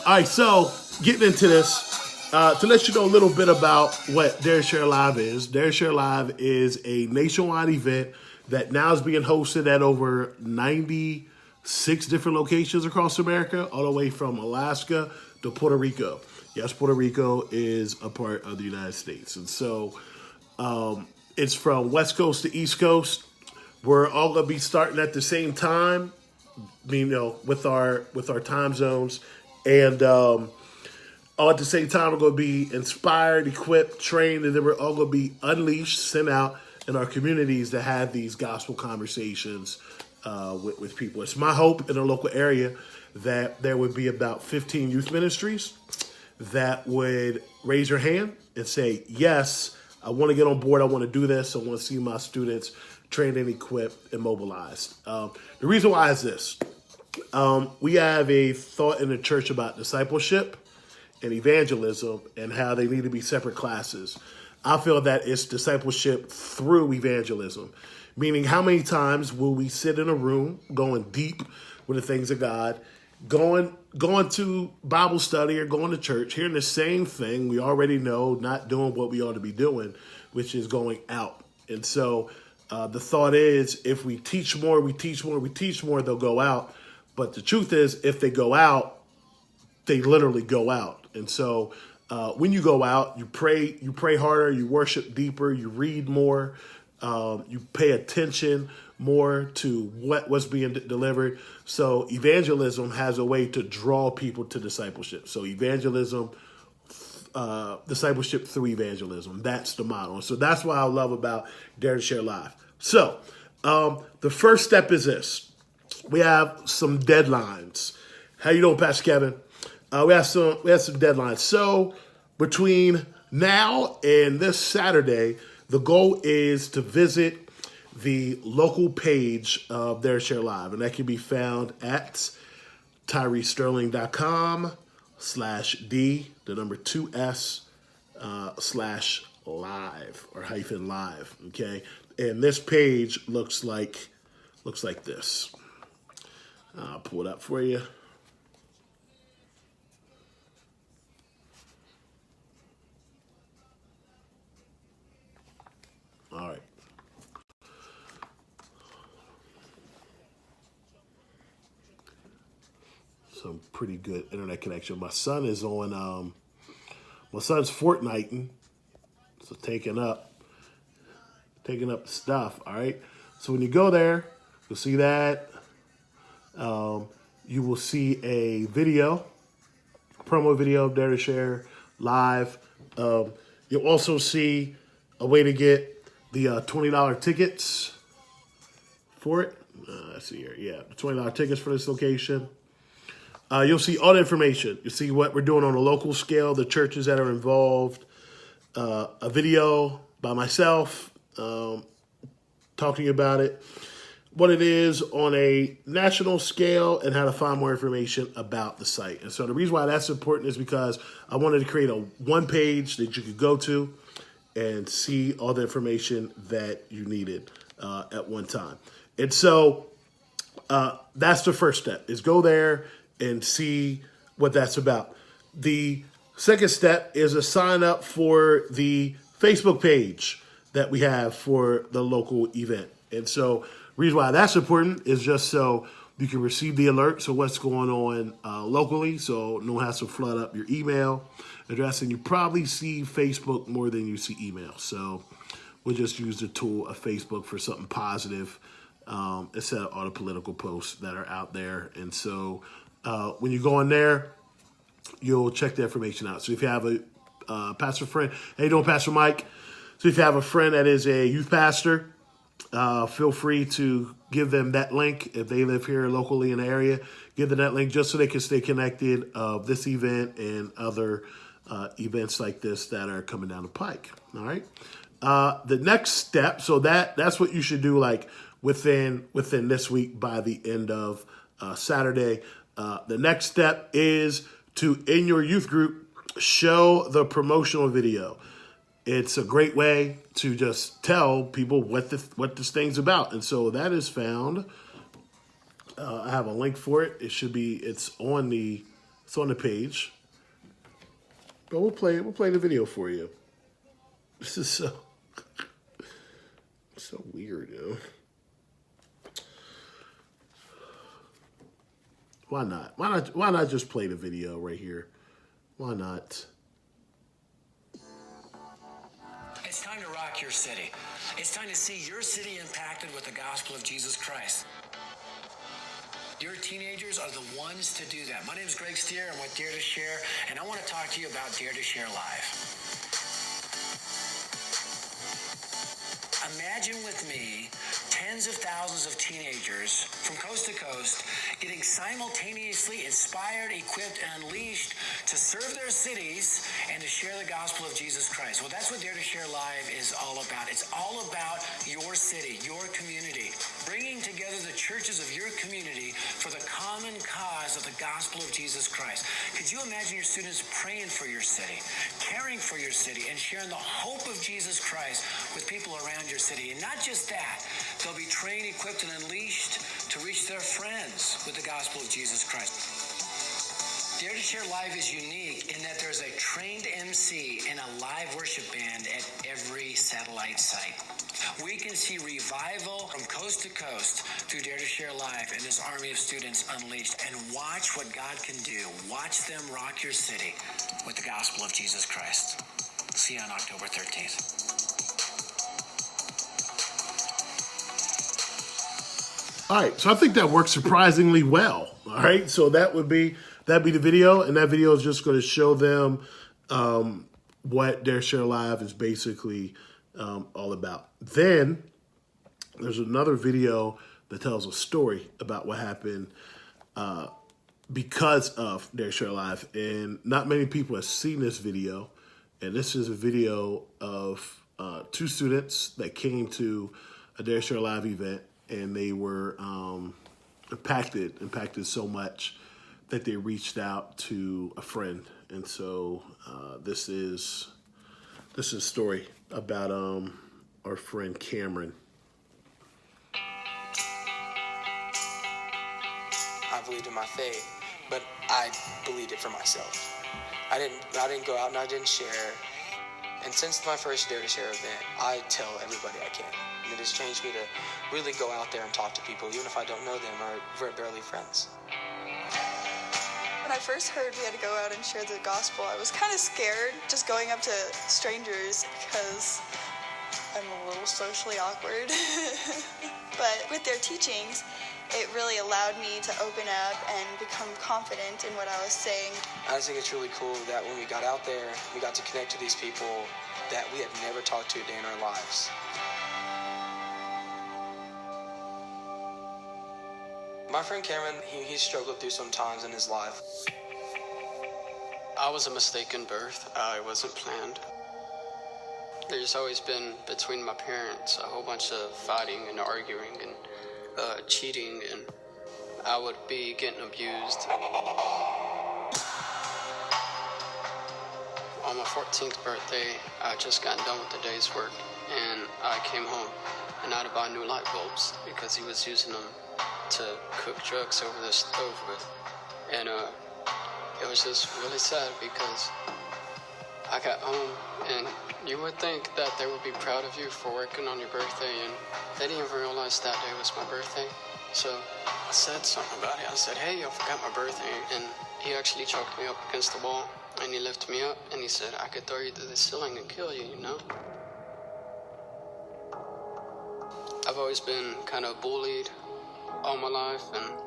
All right, so getting into this, to let you know a little bit about what Dare Share Live is. Dare Share Live is a nationwide event that now is being hosted at over 96 different locations across America, all the way from Alaska to Puerto Rico. Yes, Puerto Rico is a part of the United States. And so it's from West Coast to East Coast. We're all going to be starting at the same time, with our time zones, and all at the same time, we're going to be inspired, equipped, trained, and then we're all going to be unleashed, sent out in our communities to have these gospel conversations with people. It's my hope in the local area that there would be about 15 youth ministries that would raise your hand and say, yes, I want to get on board. I want to do this. I want to see my students trained and equipped and mobilized. The reason why is this. We have a thought in the church about discipleship and evangelism and how they need to be separate classes. I feel that it's discipleship through evangelism, meaning how many times will we sit in a room going deep with the things of God, going to Bible study or going to church, hearing the same thing we already know, not doing what we ought to be doing, which is going out. And so the thought is, if we teach more, they'll go out. But the truth is, if they go out, they literally go out. And so when you go out, you pray harder, you worship deeper, you read more, you pay attention more to what's being delivered. So evangelism has a way to draw people to discipleship. So discipleship through evangelism. That's the model. So that's what I love about Dare to Share Live. So the first step is this. We have some deadlines. How you doing, Pastor Kevin? We have some deadlines. So between now and this Saturday, the goal is to visit the local page of Dare Share Live, and that can be found at tyreesterling.com/D, the number 2S, /live or -live. Okay, and this page looks like this. I'll pull it up for you. All right. Some pretty good internet connection. My son is on. My son's Fortniting, so taking up the stuff. All right. So when you go there, you'll see that. You will see a promo video of Dare to Share Live. You'll also see a way to get the $20 tickets for it. Let's see here. Yeah, the $20 tickets for this location. You'll see all the information. You'll see what we're doing on a local scale, the churches that are involved, a video by myself talking about it, what it is on a national scale, and how to find more information about the site. And so the reason why that's important is because I wanted to create a one page that you could go to and see all the information that you needed at one time. And so that's the first step, is go there and see what that's about. The second step is to sign up for the Facebook page that we have for the local event. And so reason why that's important is just so you can receive the alerts of what's going on locally, so no one has to flood up your email address. And you probably see Facebook more than you see email. So we'll just use the tool of Facebook for something positive instead of all the political posts that are out there. And so when you go in there, you'll check the information out. So if you have a pastor friend, how you doing, Pastor Mike? So if you have a friend that is a youth pastor, feel free to give them that link. If they live here locally in the area, give them that link just so they can stay connected of this event and other events like this that are coming down the pike. All right. The next step, so that's what you should do, like within this week by the end of Saturday. The next step is to, in your youth group, show the promotional video. It's a great way to just tell people what this thing's about. And so that is found. I have a link for it. It's on the It's on the page. But we'll play it. We'll play the video for you. This is so weird, yo. Why not? Why not just play the video right here? Why not? It's time to rock your city. It's time to see your city impacted with the gospel of Jesus Christ. Your teenagers are the ones to do that. My name is Greg Stier. I'm with Dare to Share, and I want to talk to you about Dare to Share Live. Imagine with me tens of thousands of teenagers from coast to coast getting simultaneously inspired, equipped, and unleashed to serve their cities and to share the gospel of Jesus Christ. Well, that's what Dare to Share Live is all about. It's all about your city, your community, bringing together the churches of your community for the common cause of the gospel of Jesus Christ. Could you imagine your students praying for your city, caring for your city, and sharing the hope of Jesus Christ with people around your city? And not just that, they'll be trained, equipped, and unleashed to reach their friends with the gospel of Jesus Christ. Dare to Share Live is unique in that there's a trained MC and a live worship band at every satellite site. We can see revival from coast to coast through Dare to Share Live and this army of students unleashed. And watch what God can do. Watch them rock your city with the gospel of Jesus Christ. See you on October 13th. All right, so I think that works surprisingly well. All right, so that'd be the video, and that video is just going to show them what Dare Share Live is basically all about. Then there's another video that tells a story about what happened because of Dare Share Live, and not many people have seen this video. And this is a video of two students that came to a Dare Share Live event. And they were impacted so much that they reached out to a friend. And so this is a story about our friend Cameron. I believed in my faith, but I believed it for myself. I didn't go out and I didn't share. And since my first Dare to Share event, I tell everybody I can. And it has changed me to really go out there and talk to people, even if I don't know them or we're barely friends. When I first heard we had to go out and share the gospel, I was kind of scared just going up to strangers because I'm a little socially awkward. But with their teachings, it really allowed me to open up and become confident in what I was saying. I just think it's really cool that when we got out there, we got to connect to these people that we had never talked to a day in our lives. My friend Cameron, he struggled through some times in his life. I was a mistaken birth. It wasn't planned. There's always been, between my parents, a whole bunch of fighting and arguing and cheating, and I would be getting abused. On my 14th birthday, I just got done with the day's work, and I came home, and I had to buy new light bulbs because he was using them to cook drugs over the stove with. And it was just really sad because I got home, and you would think that they would be proud of you for working on your birthday, and they didn't even realize that day was my birthday. So I said something about it. I said, "Hey, I forgot my birthday." And he actually choked me up against the wall, and he lifted me up, and he said, "I could throw you through the ceiling and kill you, you know?" I've always been kind of bullied all my life, and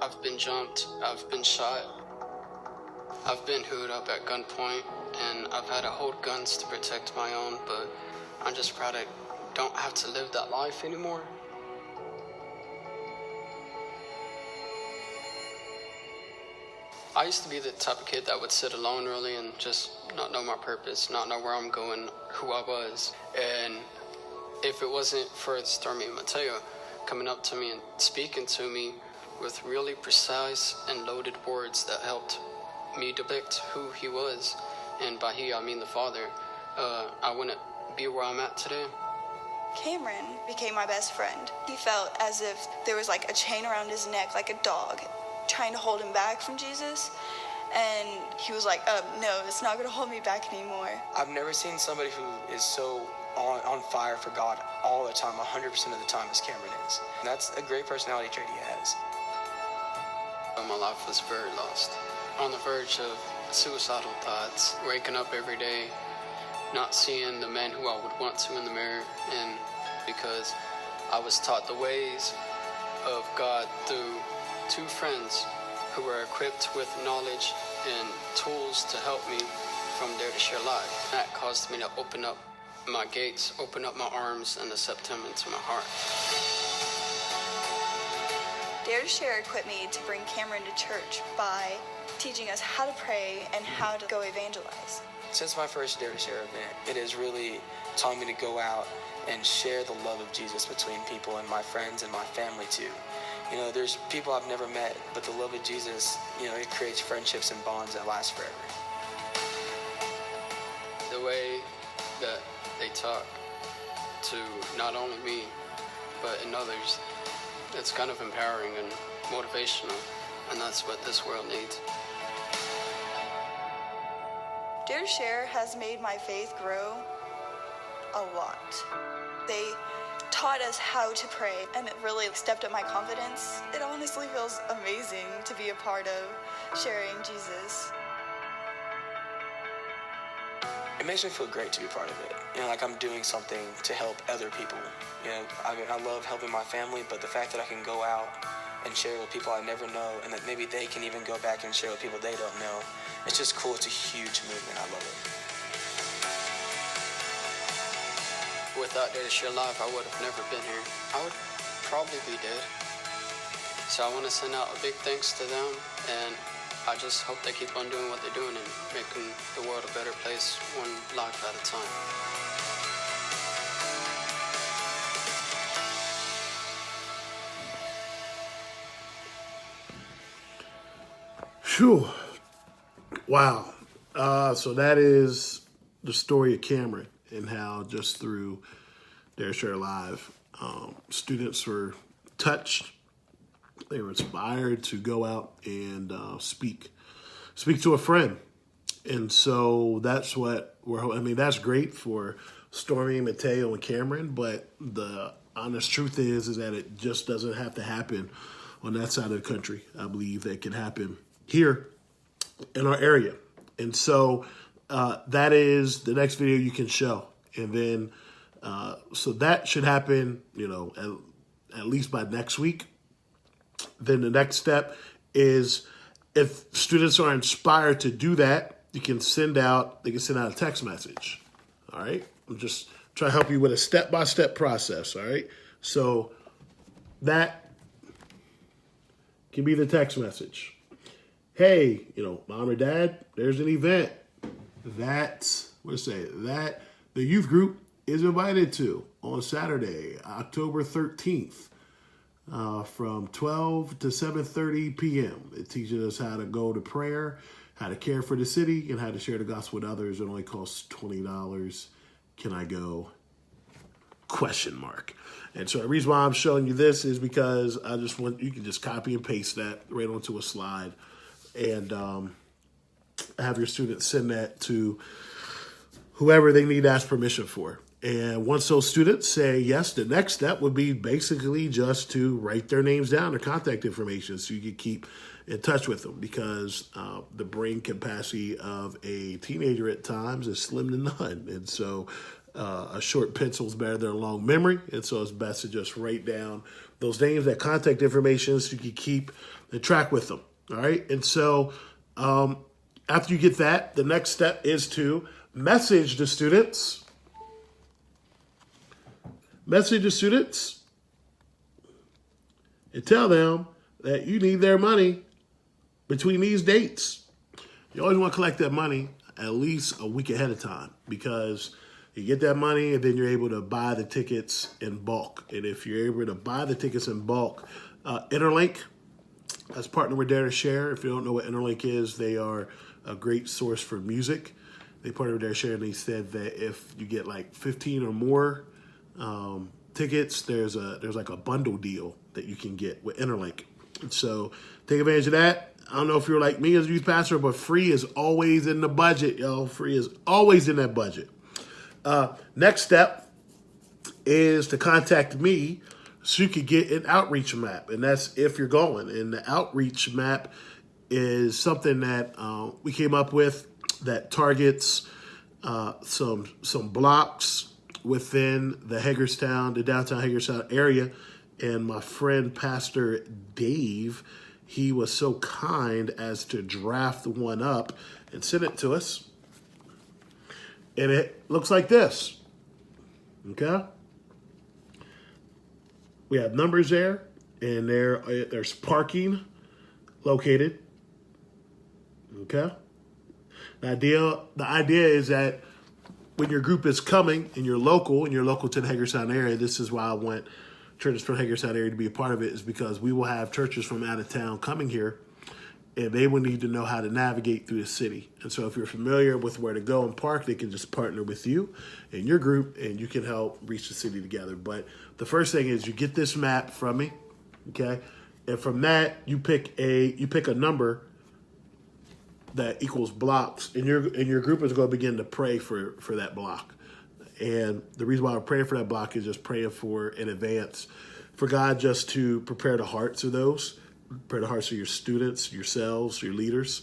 I've been jumped, I've been shot, I've been hooed up at gunpoint, and I've had to hold guns to protect my own, but I'm just proud I don't have to live that life anymore. I used to be the type of kid that would sit alone really and just not know my purpose, not know where I'm going, who I was. And if it wasn't for Stormy and Mateo coming up to me and speaking to me with really precise and loaded words that helped me depict who he was, and by he I mean the Father, I wouldn't be where I'm at today. Cameron became my best friend. He felt as if there was like a chain around his neck, like a dog, trying to hold him back from Jesus. And he was like, no, it's not going to hold me back anymore. I've never seen somebody who is so on fire for God all the time, 100% of the time, as Cameron is. And that's a great personality trait he has. My life was very lost, on the verge of suicidal thoughts, waking up every day, not seeing the man who I would want to in the mirror, and because I was taught the ways of God through two friends who were equipped with knowledge and tools to help me from Dare to Share Live. That caused me to open up my gates, open up my arms, and accept him into my heart. Dare to Share equipped me to bring Cameron to church by teaching us how to pray and how to go evangelize. Since my first Dare to Share event, it has really taught me to go out and share the love of Jesus between people and my friends and my family too. You know, there's people I've never met, but the love of Jesus, you know, it creates friendships and bonds that last forever. The way that they talk to not only me, but in others, it's kind of empowering and motivational, and that's what this world needs. Dare to Share has made my faith grow a lot. They taught us how to pray, and it really stepped up my confidence. It honestly feels amazing to be a part of sharing Jesus. It makes me feel great to be part of it. You know, like I'm doing something to help other people. You know, I mean, I love helping my family, but the fact that I can go out and share with people I never know, and that maybe they can even go back and share with people they don't know, it's just cool. It's a huge movement. I love it. Without Dare to Share Live, I would have never been here. I would probably be dead. So I want to send out a big thanks to them, and I just hope they keep on doing what they're doing and making the world a better place, one life at a time. Phew. Wow. So that is the story of Cameron and how just through Dare Share Live, students were touched. They were inspired to go out and speak to a friend. And so that's what that's great for Stormy, Mateo, and Cameron. But the honest truth is that it just doesn't have to happen on that side of the country. I believe that can happen here in our area. And so that is the next video you can show. And then, so that should happen, you know, at least by next week. Then the next step is if students are inspired to do that, they can send out a text message. All right. I'm just trying to help you with a step-by-step process. All right. So that can be the text message. Hey, you know, mom or dad, there's an event that the youth group is invited to on Saturday, October 13th. From 12 to 7:30 p.m. It teaches us how to go to prayer, how to care for the city, and how to share the gospel with others. It only costs $20. Can I go? ? And so the reason why I'm showing you this is because I just want you can just copy and paste that right onto a slide and have your students send that to whoever they need to ask permission for. And once those students say yes, the next step would be basically just to write their names down, their contact information, so you can keep in touch with them, because the brain capacity of a teenager at times is slim to none. And so a short pencil is better than a long memory. And so it's best to just write down those names, that contact information, so you can keep in track with them. All right. And so after you get that, the next step is to message the students. Message the students and tell them that you need their money between these dates. You always want to collect that money at least a week ahead of time, because you get that money and then you're able to buy the tickets in bulk. And if you're able to buy the tickets in bulk, Interlink has partnered with Dare to Share. If you don't know what Interlink is, they are a great source for music. They partnered with Dare to Share, and they said that if you get like 15 or more tickets, there's like a bundle deal that you can get with Interlink. So take advantage of that. I don't know if you're like me as a youth pastor, but free is always in the budget, yo. Free is always in that budget. Next step is to contact me so you could get an outreach map. And that's if you're going. And the outreach map is something that we came up with that targets some blocks within the Hagerstown, the downtown Hagerstown area. And my friend, Pastor Dave, he was so kind as to draft one up and send it to us. And it looks like this. Okay? We have numbers there, and there's parking located. Okay? The idea is that when your group is coming and you're local to the Hagerstown area, this is why I want churches from Hagerstown area to be a part of it, is because we will have churches from out of town coming here, and they will need to know how to navigate through the city. And so if you're familiar with where to go and park, they can just partner with you and your group, and you can help reach the city together. But the first thing is you get this map from me, okay? And from that, you pick a number that equals blocks, and your group is going to begin to pray for that block. And the reason why we're praying for that block is just praying for in advance for God just to prepare the hearts of those, prepare the hearts of your students, yourselves, your leaders,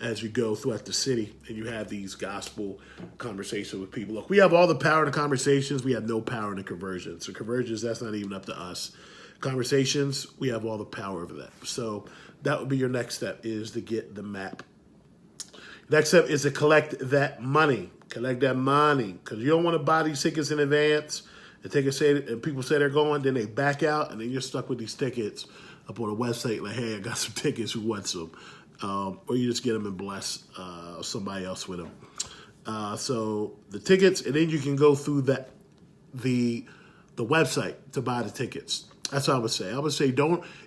as you go throughout the city and you have these gospel conversations with people. Look, we have all the power in the conversations. We have no power in the conversions. So conversions, that's not even up to us. Conversations, we have all the power over that. So that would be your next step, is to get the map. Next step is to collect that money. Collect that money, because you don't want to buy these tickets in advance and people say they're going, then they back out, and then you're stuck with these tickets up on a website like, hey, I got some tickets, who wants them? Or you just get them and bless somebody else with them. So the tickets, and then you can go through the website to buy the tickets. That's what I would say. I would say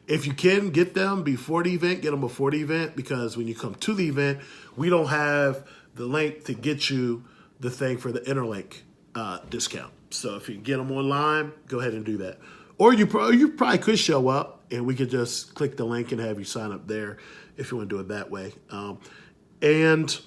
if you can get them before the event, get them before the event, because when you come to the event, we don't have the link to get you the thing for the Interlink discount. So if you get them online, go ahead and do that. Or you probably could show up and we could just click the link and have you sign up there if you want to do it that way. And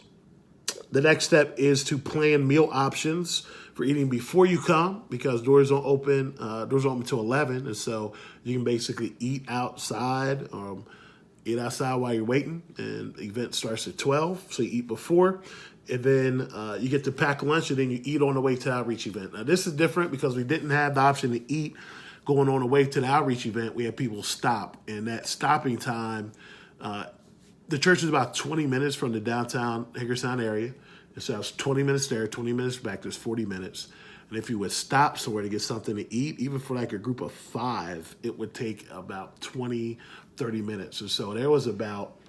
the next step is to plan meal options for eating before you come, because doors don't open until 11. And so you can basically eat outside while you're waiting, and the event starts at 12. So you eat before, and then you get to pack lunch, and then you eat on the way to the outreach event. Now, this is different because we didn't have the option to eat going on the way to the outreach event. We had people stop, and that stopping time, the church is about 20 minutes from the downtown Hagerstown area. And so it's 20 minutes there, 20 minutes back, there's 40 minutes. And if you would stop somewhere to get something to eat, even for like a group of 5, it would take about 20, 30 minutes. And so there was about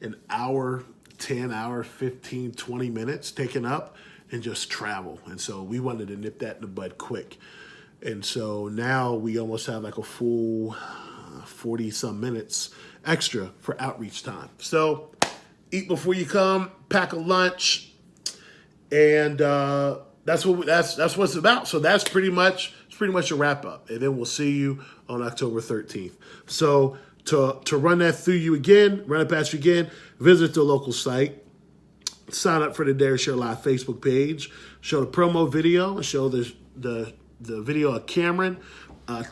an hour, 10 hour, 15, 20 minutes taken up and just travel. And so we wanted to nip that in the bud quick. And so now we almost have like a full 40 some minutes extra for outreach time. So eat before you come, pack a lunch, and that's what it's about. So that's pretty much a wrap up, and then we'll see you on October 13th. So to run that through you again, run it past you again, visit the local site, sign up for the Dare Share Live Facebook page, show the promo video, show the video of Cameron.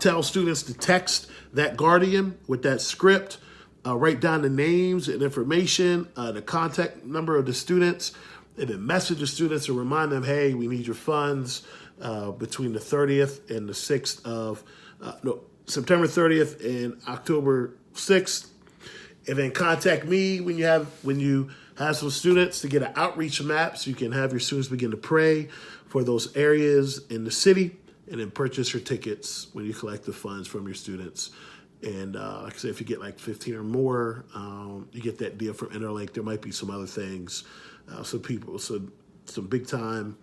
Tell students to text that Guardian with that script. Write down the names and information, the contact number of the students, and then message the students and remind them, hey, we need your funds between the 30th and the 6th of, September 30th and October 6th. And then contact me when you have some students to get an outreach map so you can have your students begin to pray for those areas in the city, and then purchase your tickets when you collect the funds from your students. And like I said, if you get like 15 or more, you get that deal from Interlink. There might be some other things. Some big time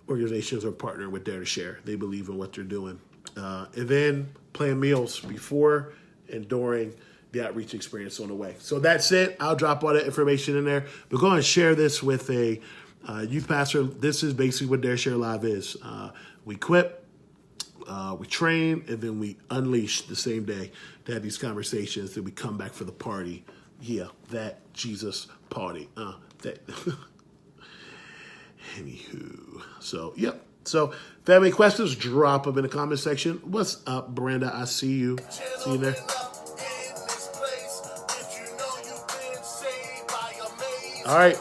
organizations are partnering with Dare to Share. They believe in what they're doing. And then plan meals before and during the outreach experience on the way. So that's it. I'll drop all that information in there. But go and share this with a youth pastor. This is basically what Dare Share Live is. We equip, we train, and then we unleash the same day to have these conversations. Then we come back for the party yeah, that Jesus party. That. Anywho, so yep. So if you have any questions, drop them in the comment section. What's up, Brenda? I see you. See you there. All right,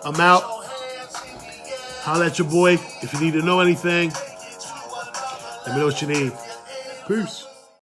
I'm out. Holla at your boy if you need to know anything. Let me know what you need. Peace.